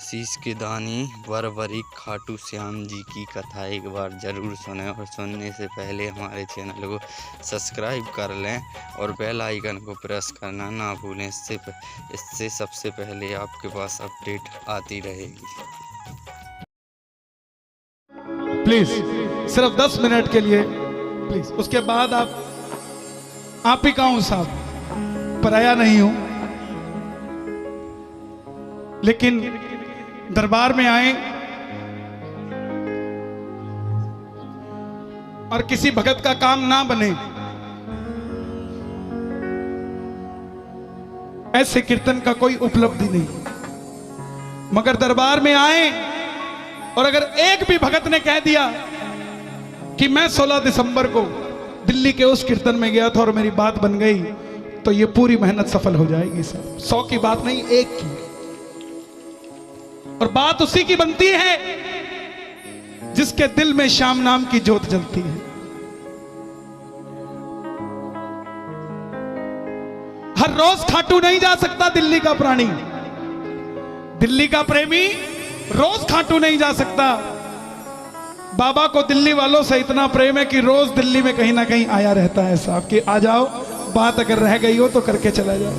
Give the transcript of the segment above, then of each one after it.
शीश के दानी वरवरी खाटू श्याम जी की कथा एक बार ज़रूर सुने और सुनने से पहले हमारे चैनल को सब्सक्राइब कर लें और बेल आइकन को प्रेस करना ना भूलें। इससे सबसे पहले आपके पास अपडेट आती रहेगी। प्लीज सिर्फ 10 मिनट के लिए प्लीज, उसके बाद आप ही का हूं साहब, पराया नहीं हूं, लेकिन दरबार में आए और किसी भगत का काम ना बने, ऐसे कीर्तन का कोई उपलब्धि नहीं। मगर दरबार में आए और अगर एक भी भगत ने कह दिया कि मैं 16 दिसंबर को दिल्ली के उस कीर्तन में गया था और मेरी बात बन गई, तो ये पूरी मेहनत सफल हो जाएगी साहब। 100 की बात नहीं, 1 की। और बात उसी की बनती है जिसके दिल में श्याम नाम की ज्योत जलती है। हर रोज खाटू नहीं जा सकता दिल्ली का प्राणी, दिल्ली का प्रेमी रोज खाटू नहीं जा सकता। बाबा को दिल्ली वालों से इतना प्रेम है कि रोज दिल्ली में कहीं ना कहीं आया रहता है साहब कि आ जाओ, बात अगर रह गई हो तो करके चला जाओ।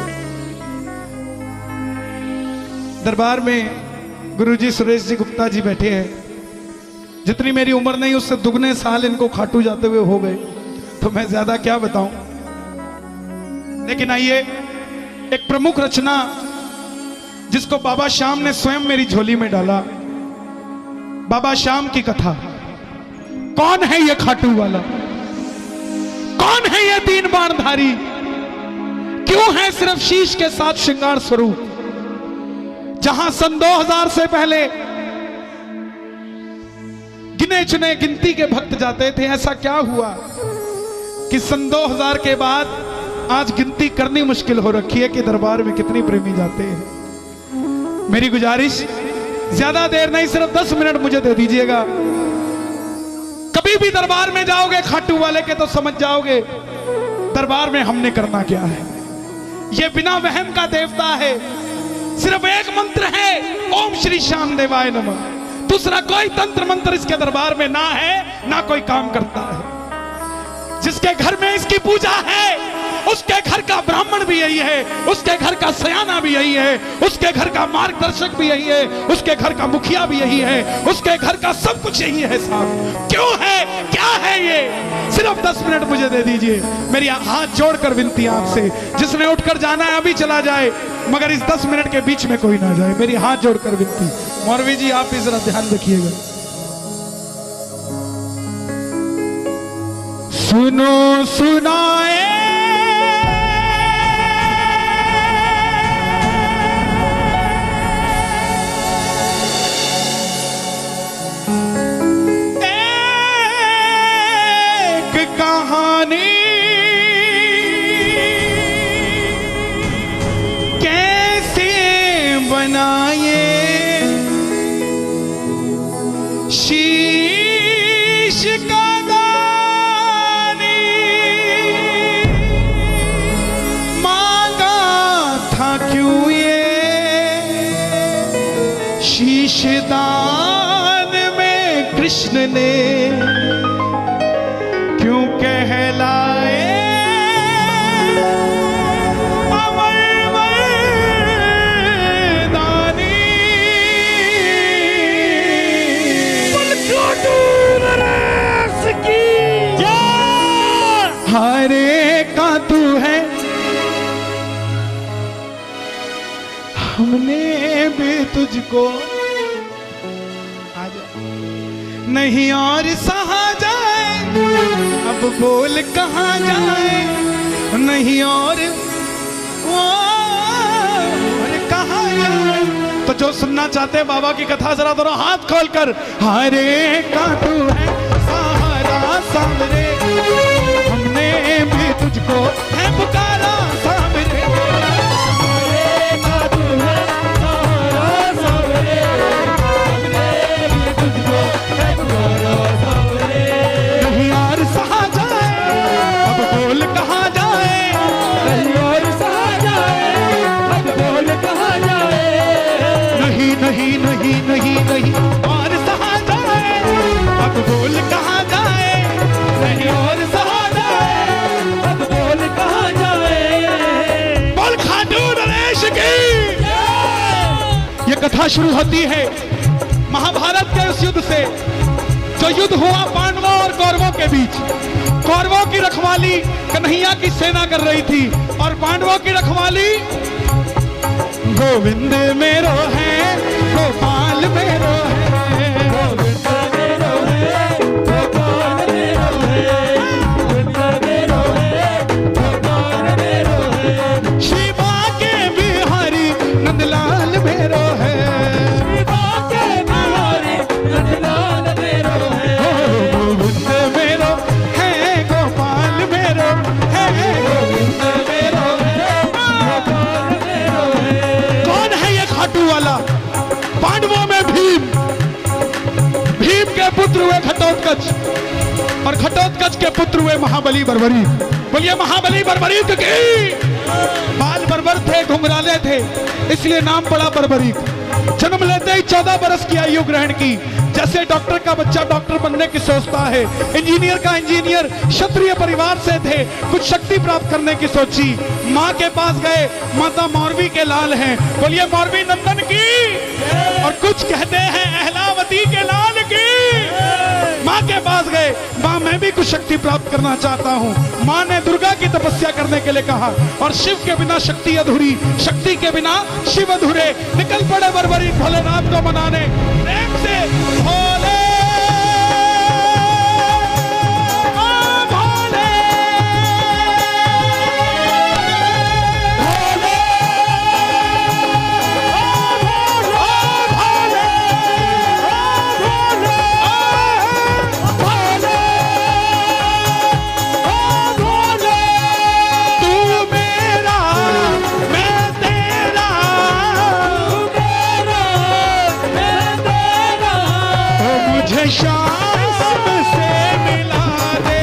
दरबार में गुरुजी सुरेश जी गुप्ता जी बैठे हैं। जितनी मेरी उम्र नहीं उससे दुगने साल इनको खाटू जाते हुए हो गए, तो मैं ज्यादा क्या बताऊं। लेकिन आइए, एक प्रमुख रचना जिसको बाबा श्याम ने स्वयं मेरी झोली में डाला, बाबा श्याम की कथा। कौन है ये खाटू वाला, कौन है ये 3 बाणधारी, क्यों है सिर्फ शीश के साथ श्रृंगार स्वरूप। जहां सन 2000 से पहले गिने चुने गिनती के भक्त जाते थे, ऐसा क्या हुआ कि सन 2000 के बाद आज गिनती करनी मुश्किल हो रखी है कि दरबार में कितनी प्रेमी जाते हैं। मेरी गुजारिश, ज्यादा देर नहीं, सिर्फ 10 मिनट मुझे दे दीजिएगा। कभी भी दरबार में जाओगे खाटू वाले के तो समझ जाओगे दरबार में हमने करना क्या है। यह बिना वहम का देवता है, सिर्फ एक मंत्र है, ओम श्री श्याम देवाय नमः। दूसरा कोई तंत्र मंत्र इसके दरबार में ना है, ना कोई काम करता है। जिसके घर में इसकी पूजा है उसके घर का ब्राह्मण भी यही है, उसके घर का सयाना भी यही है, उसके घर का मार्गदर्शक भी यही है, उसके घर का मुखिया भी यही है, उसके घर का सब कुछ यही है साहब। क्यों है, क्या है ये? सिर्फ 10 मिनट मुझे दे दीजिए। मेरी हाथ जोड़कर विनती आपसे, जिसने उठकर जाना है अभी चला जाए, मगर इस 10 मिनट के बीच में कोई ना जाए। मेरी हाथ जोड़कर विनती। मौलवी जी आप भी जरा ध्यान रखिएगा। सुनो सुनाए कहानी, कैसे बनाए शीश का दानी, मांगा था क्यों ये शीश दान में कृष्ण ने, क्यों कहलाए अमर दानी। हरे का तू है, हमने भी तुझको नहीं और सहा जाए, अब बोल कहाँ जाए, नहीं और कहाँ जाए। तो जो सुनना चाहते हैं बाबा की कथा, जरा दोनों हाथ खोलकर, हरे का तू है सहारा सामने, हमने भी तुझको है पुकारा सामने। हरे का तू है सहारा सामने, हमने भी तुझको है पुकारा सामने। नहीं और सहा जाए, अब बोल कहाँ जाए, नहीं और सहा जाए, अब बोल कहाँ जाए। नहीं नहीं नहीं कथा शुरू होती है महाभारत के उस युद्ध से, जो युद्ध हुआ पांडवों और कौरवों के बीच। कौरवों की रखवाली कन्हैया की सेना कर रही थी और पांडवों की रखवाली गोविंद मेरो है, गोपाल मेरो है, गोविंद मेरो है, गोपाल मेरो है, गोविंद मेरो है, गोपाल मेरो है, शिवा के बिहारी नंदलाल मेरो है, शिवा के बिहारी नंदलाल मेरो है, गोविंद मेरो है, गोपाल मेरो है, गोविंद मेरो है, गोपाल मेरो है। कौन है ये खाटू वाला? पांडवों में भीम, भीम के पुत्र हुए घटोत्कच और घटोत्कच के पुत्र हुए महाबली बर्बरीक। बोलिए महाबली बर्बरीक की। बाल बर्बर थे, घुंघराले थे, इसलिए नाम पड़ा बर्बरीक। जन्म लेते ही 14 बरस की आयु ग्रहण की। जैसे डॉक्टर का बच्चा डॉक्टर बनने की सोचता है, इंजीनियर का इंजीनियर, क्षत्रिय परिवार से थे, कुछ शक्ति प्राप्त करने की सोची। माँ के पास गए, माता मौरवी के लाल हैं, बोलिए मौरवी नंदन की। और कुछ कहते हैं अहलावती के लाल की। माँ के पास गए, माँ मैं भी कुछ शक्ति प्राप्त करना चाहता हूँ। माँ ने दुर्गा की तपस्या करने के लिए कहा और शिव के बिना शक्ति अधूरी, शक्ति के बिना शिव अधूरे। निकल पड़े बर्बरीक भोलेनाथ को मनाने। प्रेम से भोले शाम से मिला दे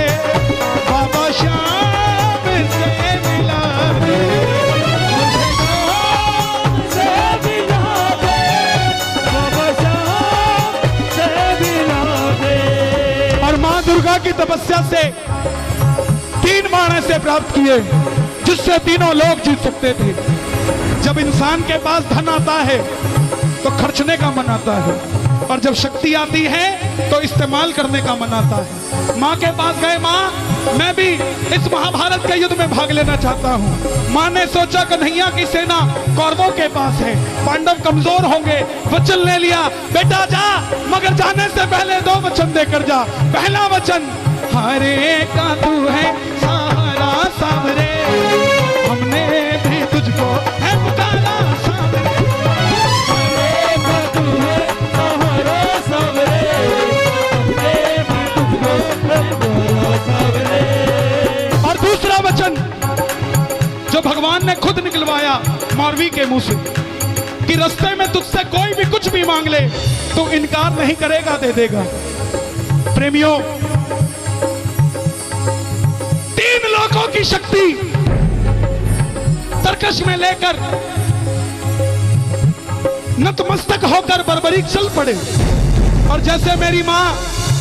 बाबा, शाम से मिला दे, शाम से मिला दे बाबा, शाम से मिला दे। और माँ दुर्गा की तपस्या से 3 बाण ऐसे प्राप्त किए जिससे तीनों लोग जीत सकते थे। जब इंसान के पास धन आता है तो खर्चने का मन आता है, और जब शक्ति आती है तो इस्तेमाल करने का मन आता है। माँ के पास गए, माँ मैं भी इस महाभारत के युद्ध में भाग लेना चाहता हूँ। माँ ने सोचा कन्हैया की सेना कौरवों के पास है, पांडव कमजोर होंगे। वचन ले लिया, बेटा जा, मगर जाने से पहले 2 वचन देकर जा। पहला वचन, हरे का तू है सहारा सावरे, हमने भी तुझको है पुकारा सावरे। और दूसरा वचन जो भगवान ने खुद निकलवाया मौरवी के मुंह से कि रास्ते में तुझसे कोई भी कुछ भी मांग ले तो इनकार नहीं करेगा, दे देगा। प्रेमियों, 3 लोगों की शक्ति तरकश में लेकर नतमस्तक होकर बर्बरीक चल पड़े। और जैसे मेरी माँ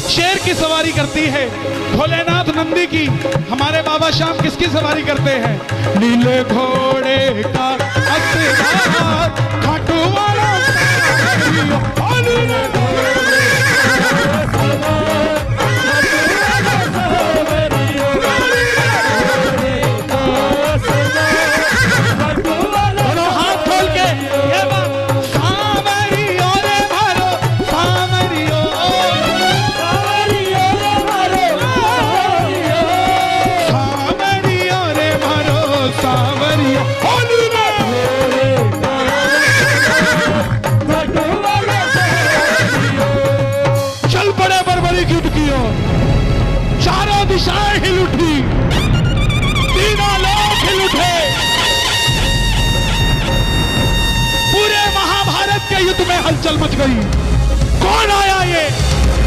शेर की सवारी करती है, भोलेनाथ नंदी की, हमारे बाबा श्याम किसकी सवारी करते हैं? नीले घोड़े का अस्तार, खाटू वाला हाथ खोल के ये बात, सावरियो रे भरो, सावरियो चल पड़े बर्बरीक युद्ध की ओर। चारों दिशाएं हिल उठी, तीनों लोग हिल उठे। पूरे महाभारत के युद्ध में हलचल मच गई। कौन आया ये?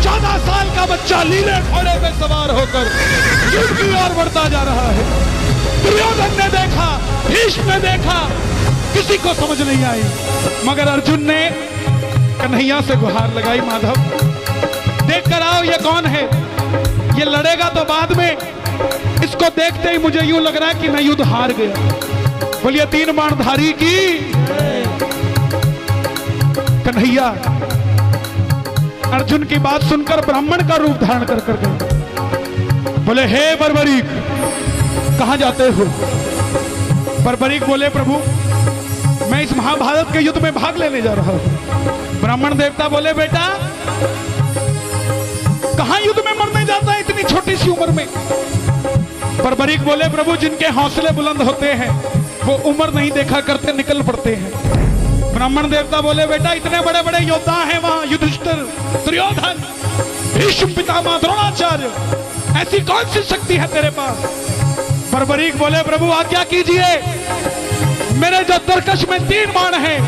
14 साल का बच्चा नीले घोड़े पे सवार होकर युद्ध की ओर बढ़ता जा रहा है। दुर्योधन ने देखा, भीष्म ने देखा, किसी को समझ नहीं आई, मगर अर्जुन ने कन्हैया से गुहार लगाई, माधव देख कर आओ ये कौन है। ये लड़ेगा तो बाद में, इसको देखते ही मुझे यूं लग रहा है कि मैं युद्ध हार गया। बोलिए 3 बाणधारी की। कन्हैया अर्जुन की बात सुनकर ब्राह्मण का रूप धारण कर कर गए। बोले हे बर्बरीक, कहां जाते हो? बर्बरीक बोले प्रभु मैं इस महाभारत के युद्ध में भाग लेने जा रहा हूं। ब्राह्मण देवता बोले बेटा कहां युद्ध में मरने जाता है इतनी छोटी सी उम्र में? बर्बरीक बोले प्रभु जिनके हौसले बुलंद होते हैं वो उम्र नहीं देखा करते, निकल पड़ते हैं। ब्राह्मण देवता बोले बेटा इतने बड़े बड़े योद्धा हैं वहां, युधिष्ठिर, दुर्योधन, भीष्म पितामह, द्रोणाचार्य, ऐसी कौन सी शक्ति है तेरे पास? बर्बरीक बोले प्रभु आज्ञा कीजिए, मेरे जो तरकश में 3 बाण हैं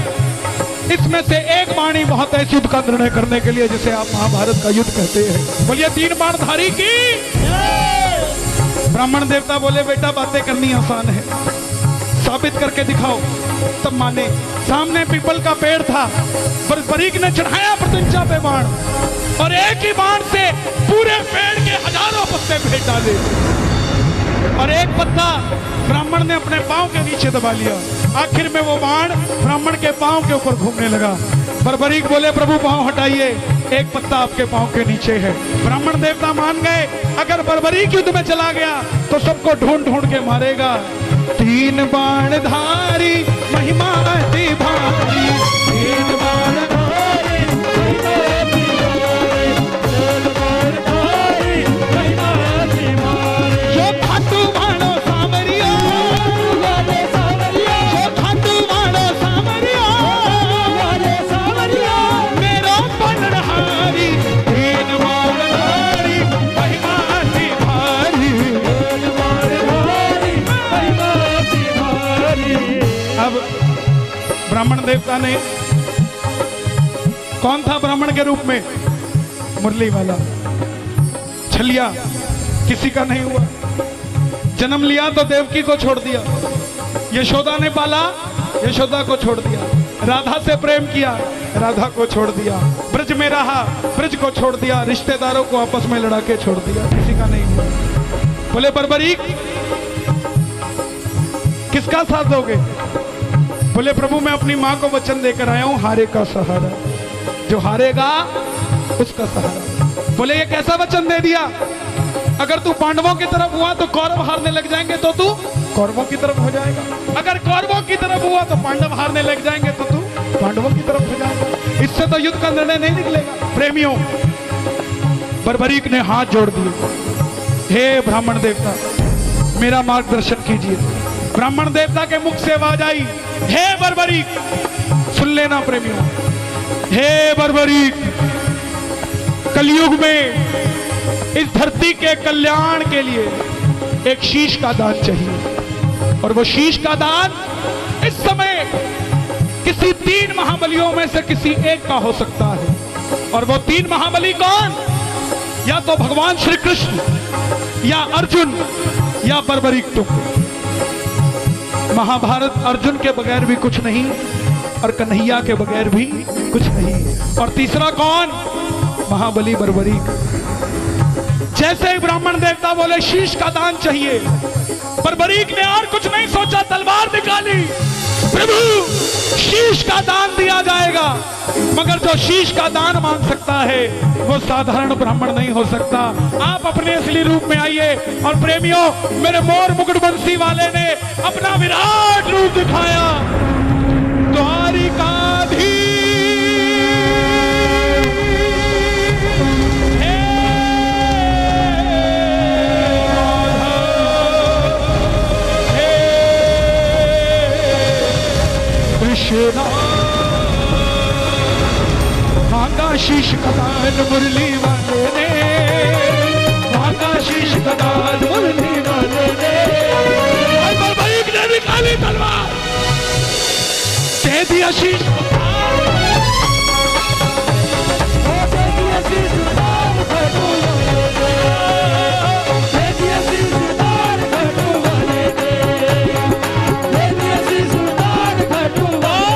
इसमें से एक बाण ही बहुत है इस युद्ध का निर्णय करने के लिए, जिसे आप महाभारत का युद्ध कहते हैं। बोलिए 3 बाणधारी की। ब्राह्मण देवता बोले बेटा बातें करनी आसान है, साबित करके दिखाओ। तब माने। सामने पीपल का पेड़ था, बर्बरीक ने चढ़ाया प्रत्यंचा पे बाण और एक ही बाण से पूरे पेड़ के हजारों पत्ते फेंक डाले और एक पत्ता ब्राह्मण ने अपने पांव के नीचे दबा लिया। आखिर में वो बाण ब्राह्मण के पांव के ऊपर घूमने लगा। बर्बरीक बोले प्रभु पांव हटाइए, एक पत्ता आपके पांव के नीचे है। ब्राह्मण देवता मान गए अगर बर्बरीक युद्ध में चला गया तो सबको ढूंढ ढूंढ के मारेगा। 3 बाणधारी महिमा अति भारी, 3 बाणधारी महिमा अति भारी, 3 बाणधारी महिमा अति भारी। जो खाटू बाणो सामरिया, वाले सामरिया, जो खाटू बाणो सामरिया, वाले सामरिया, मेरो बाणधारी 3 बाणधारी महिमा अति भारी, 3 बाणधारी महिमा अति भारी। अब ब्राह्मण देवता ने, कौन था ब्राह्मण के रूप में? मुरली वाला, छलिया, किसी का नहीं हुआ। जन्म लिया तो देवकी को छोड़ दिया, यशोदा ने पाला, यशोदा को छोड़ दिया। राधा से प्रेम किया, राधा को छोड़ दिया। ब्रज में रहा, ब्रज को छोड़ दिया। रिश्तेदारों को आपस में लड़ा के छोड़ दिया, किसी का नहीं हुआ। बोले बर्बरीक किसका साथ दोगे? बोले प्रभु मैं अपनी मां को वचन देकर आया हूं, हारे का सहारा, जो हारेगा उसका सहारा। बोले ये कैसा वचन दे दिया? अगर तू पांडवों की तरफ हुआ तो कौरव हारने लग जाएंगे तो तू कौरवों की तरफ हो जाएगा, अगर कौरवों की तरफ हुआ तो पांडव हारने लग जाएंगे तो तू पांडवों की तरफ हो जाएगा। इससे तो युद्ध का निर्णय नहीं निकलेगा। प्रेमियों, बर्बरीक ने हाथ जोड़ दिए, हे ब्राह्मण देवता मेरा मार्गदर्शन कीजिए। ब्राह्मण देवता के मुख से आवाज आई, हे बर्बरीक, सुन लेना प्रेमियों, हे बर्बरीक, कलयुग में इस धरती के कल्याण के लिए एक शीश का दान चाहिए और वो शीश का दान इस समय किसी 3 महाबलियों में से किसी एक का हो सकता है। और वो 3 महाबली कौन? या तो भगवान श्री कृष्ण, या अर्जुन, या बर्बरीक। तुम महाभारत अर्जुन के बगैर भी कुछ नहीं और कन्हैया के बगैर भी कुछ नहीं। और तीसरा कौन? महाबली बर्बरीक। जैसे ही ब्राह्मण देवता बोले शीश का दान चाहिए, बर्बरीक ने और कुछ नहीं सोचा, तलवार निकाली, प्रभु शीश का दान दिया जाएगा। मगर जो शीश का दान मांग सकता है वो साधारण ब्राह्मण नहीं हो सकता। आप अपने असली रूप में आइए। और प्रेमियों, मेरे मोर मुकुट बंसी वाले ने अपना विराट रूप दिखाया। द्वारिकाधीश भागा शीश कदान मुरली वाले ने, भागा शीश कदान मुरली वाले ने। बर्बरीक ने निकाली तलवार, दे दिया शीश, दे दिया शीश दान खटू वाले ने, दे दिया शीश दान खटू वाले ने, दे दिया शीश दान खटू वाले।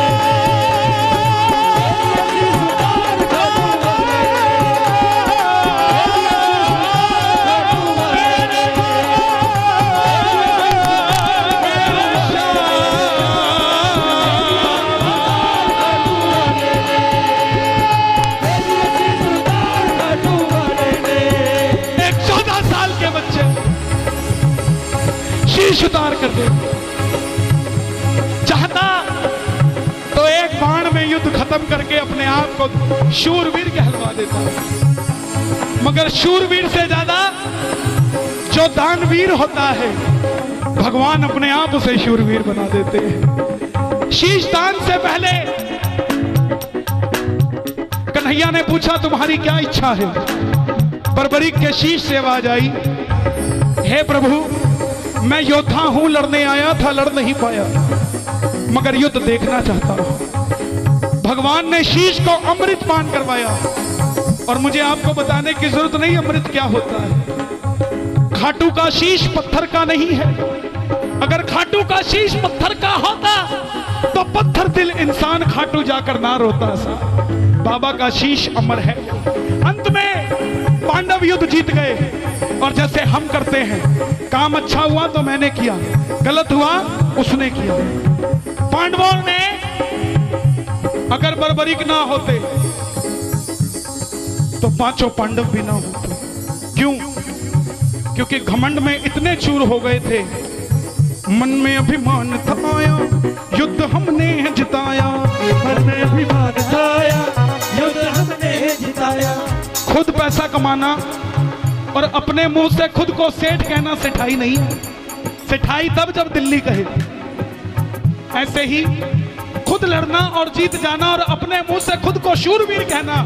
शीश उतार कर दे। चाहता तो एक बाण में युद्ध खत्म करके अपने आप को शूरवीर कहलवा देता, मगर शूरवीर से ज्यादा जो दानवीर होता है भगवान अपने आप उसे शूरवीर बना देते हैं। शीश दान से पहले कन्हैया ने पूछा तुम्हारी क्या इच्छा है? बर्बरीक के शीश से आवाज आई, हे प्रभु मैं योद्धा हूं, लड़ने आया था, लड़ नहीं पाया, मगर युद्ध देखना चाहता हूं। भगवान ने शीश को अमृत पान करवाया, और मुझे आपको बताने की जरूरत नहीं अमृत क्या होता है। खाटू का शीश पत्थर का नहीं है। अगर खाटू का शीश पत्थर का होता तो पत्थर दिल इंसान खाटू जाकर ना रोता सा। बाबा का शीश अमर है। अंत में पांडव युद्ध जीत गए, और जैसे हम करते हैं, काम अच्छा हुआ तो मैंने किया, गलत हुआ उसने किया। पांडवों ने अगर बर्बरीक ना होते तो पांचों पांडव भी ना होते। क्यों? क्योंकि घमंड में इतने चूर हो गए थे, मन में अभिमान था आया, युद्ध हमने जिताया, मन में अभिमान था आया, युद्ध हमने जिताया। खुद पैसा कमाना और अपने मुंह से खुद को सेठ कहना सेठाई नहीं। सेठाई तब जब दिल्ली कहे। ऐसे ही खुद लड़ना और जीत जाना और अपने मुंह से खुद को शूरवीर कहना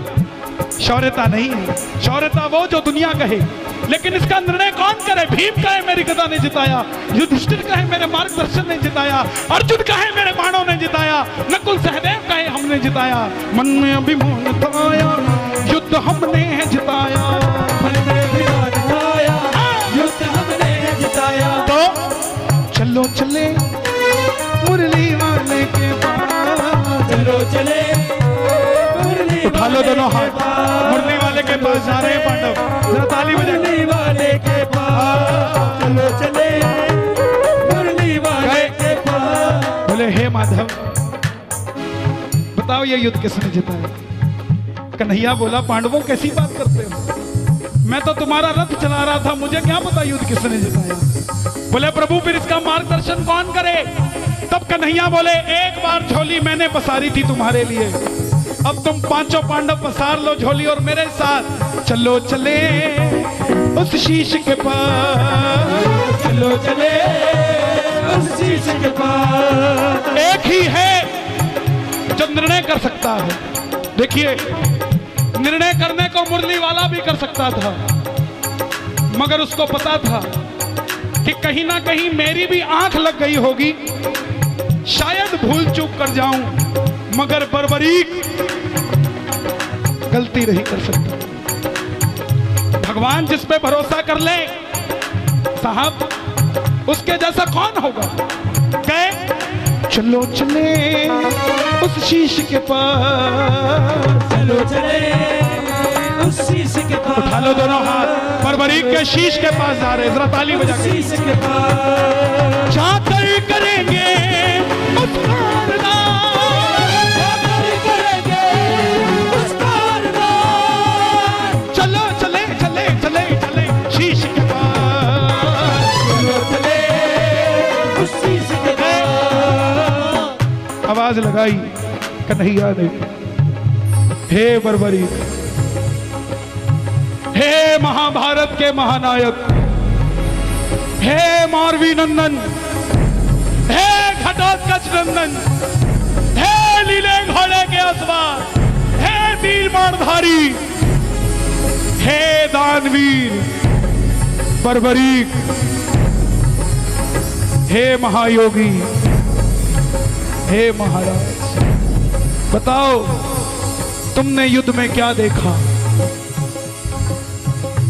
शौर्यता नहीं है। शौर्यता वो जो दुनिया कहे, लेकिन इसका निर्णय कौन करे? भीम कहे मेरी गदा ने जिताया, युधिष्ठिर कहे मेरे मार्गदर्शन ने जिताया, अर्जुन कहे मेरे बाणों ने जिताया, नकुल सहदेव कहे हमने जिताया। मन में अभिमान था आया, युद्ध हमने जिताया, मन में अभिमान था आया, युद्ध हमने जिताया। तो चलो चले मुरली वाले के पास, चलो चले मुरली उठा लो दोनों हाथ, मुरली वाले के पास जा रहे हैं पांडव, जरा ताली बजा। मुरली वाले के पास, चलो चले मुरली वाले के पास। बोले हे माधव बताओ ये युद्ध किसने जिताया? कन्हैया बोला पांडवों कैसी बात करते हो, मैं तो तुम्हारा रथ चला रहा था, मुझे क्या पता युद्ध किसने जिताया। बोले प्रभु फिर इसका मार्गदर्शन कौन करे? तब कन्हैया बोले एक बार झोली मैंने पसारी थी तुम्हारे लिए, अब तुम पांचों पांडव पसार लो झोली और मेरे साथ चलो चले उस शीश के पास, चलो चले उस शीश के पास। एक ही है जो निर्णय कर सकता है। देखिए निर्णय करने को मुरली वाला भी कर सकता था, मगर उसको पता था कि कहीं ना कहीं मेरी भी आंख लग गई होगी, शायद भूल चूक कर जाऊं, मगर बर्बरीक गलती नहीं कर सकता। भगवान जिस पे भरोसा कर ले साहब, उसके जैसा कौन होगा? गए चलो चले उस शीश के पास, चलो चले उस शीश के पास। उठा लो दोनों हाथ, बर्बरीक के शीश के पास जा रहे, जरा ताली बजा के। शीश के पास जाकर करेंगे उसका अरदास, जाकर करेंगे उसका अरदास। चलो चले चले चले चले शीश के पास, चलो चले उस शीश के पास। आवाज लगाई कन्हैया ने, हे बर्बरीक, हे महाभारत के महानायक, हे मारवी नंदन, हे घटोत्कच नंदन, हे लीले घोड़े के असवार, हे तीरबाणधारी, हे दानवीर बर्बरीक, हे महायोगी, हे महाराज, बताओ तुमने युद्ध में क्या देखा?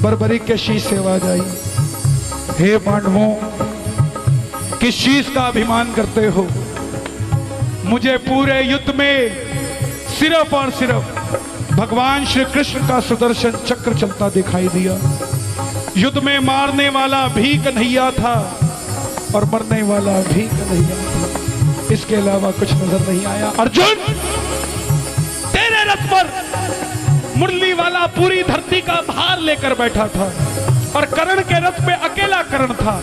बर्बरीक के शीश से आवाज आई, हे पांडवों किस शीश का अभिमान करते हो? मुझे पूरे युद्ध में सिर्फ और सिर्फ भगवान श्री कृष्ण का सुदर्शन चक्र चलता दिखाई दिया। युद्ध में मारने वाला भी कन्हैया था और मरने वाला भी कन्हैया था, इसके अलावा कुछ नजर नहीं आया। अर्जुन तेरे रथ पर मुरली वाला पूरी धरती का भार लेकर बैठा था और कर्ण के रथ पे अकेला कर्ण था।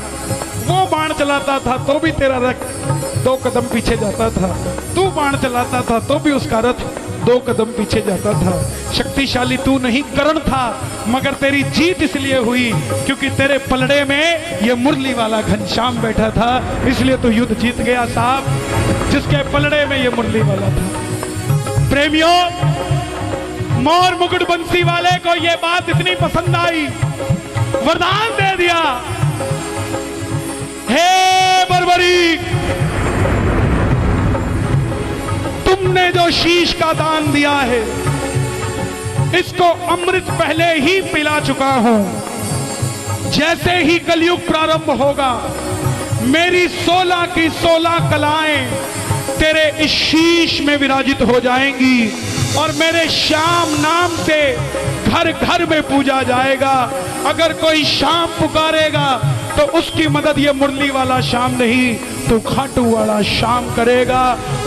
वो बाण चला चलाता था तो भी तेरा रथ 2 कदम पीछे जाता था, तू बाण चलाता था तो भी उसका रथ 2 कदम पीछे जाता था। शक्तिशाली तू नहीं कर्ण था, मगर तेरी जीत इसलिए हुई क्योंकि तेरे पलड़े में ये मुरली वाला घनश्याम बैठा था, इसलिए तू युद्ध जीत गया साहब, जिसके पलड़े में ये मुरली वाला था। प्रेमियों, मोर मुकुट बंसी वाले को यह बात इतनी पसंद आई, वरदान दे दिया, हे बर्बरीक, तुमने जो शीश का दान दिया है इसको अमृत पहले ही पिला चुका हूं। जैसे ही कलयुग प्रारंभ होगा मेरी 16 की 16 कलाएं तेरे इस शीश में विराजित हो जाएंगी और मेरे श्याम नाम से घर घर में पूजा जाएगा। अगर कोई श्याम पुकारेगा तो उसकी मदद ये मुरली वाला श्याम नहीं, तू खाटू वाला श्याम करेगा।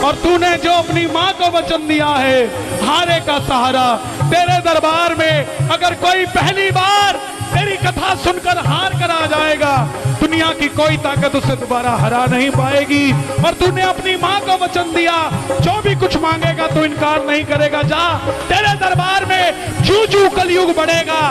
और तूने जो अपनी मां को वचन दिया है हारे का सहारा, तेरे दरबार में अगर कोई पहली बार तेरी कथा सुनकर हार कर आ जाएगा, दुनिया की कोई ताकत उसे दोबारा हरा नहीं पाएगी। और तूने अपनी मां को वचन दिया जो भी कुछ मांगेगा तू इनकार नहीं करेगा। जा, तेरे दरबार में जू जू कलयुग बढ़ेगा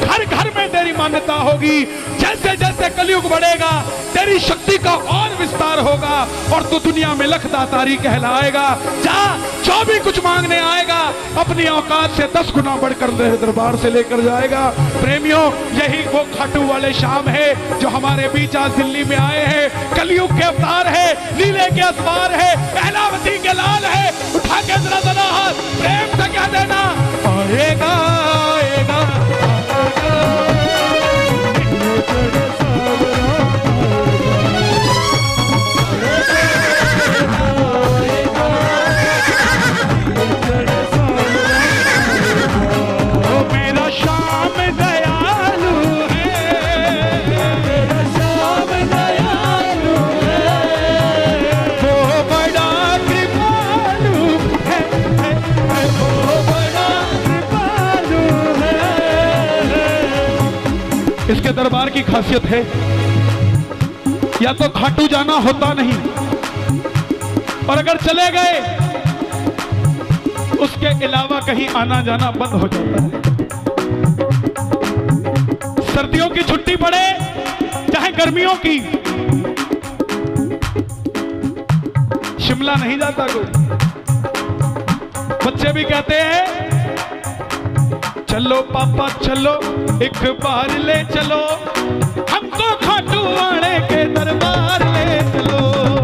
घर घर में तेरी मान्यता होगी। जैसे जैसे कलयुग बढ़ेगा तेरी शक्ति का और विस्तार होगा और तू दुनिया में लखदातारी कहलाएगा। जा, जो भी कुछ मांगने आएगा अपनी औकात से 10 गुना बढ़कर तेरे दरबार से लेकर जाएगा। प्रेमियों, यही वो खाटू वाले श्याम है जो हमारे बीच आज दिल्ली में आए हैं। कलयुग के अवतार है, लीले के असवार है, पहलावती के लाल है। उठा के जरा जरा हाथ प्रेम से कह देना, आएगा आएगा इसके दरबार की खासियत है, या तो खाटू जाना होता नहीं और अगर चले गए उसके अलावा कहीं आना जाना बंद हो जाता है। सर्दियों की छुट्टी पड़े चाहे गर्मियों की, शिमला नहीं जाता कोई। बच्चे भी कहते हैं चलो पापा चलो, एक बार ले चलो हमको खाटू वाले के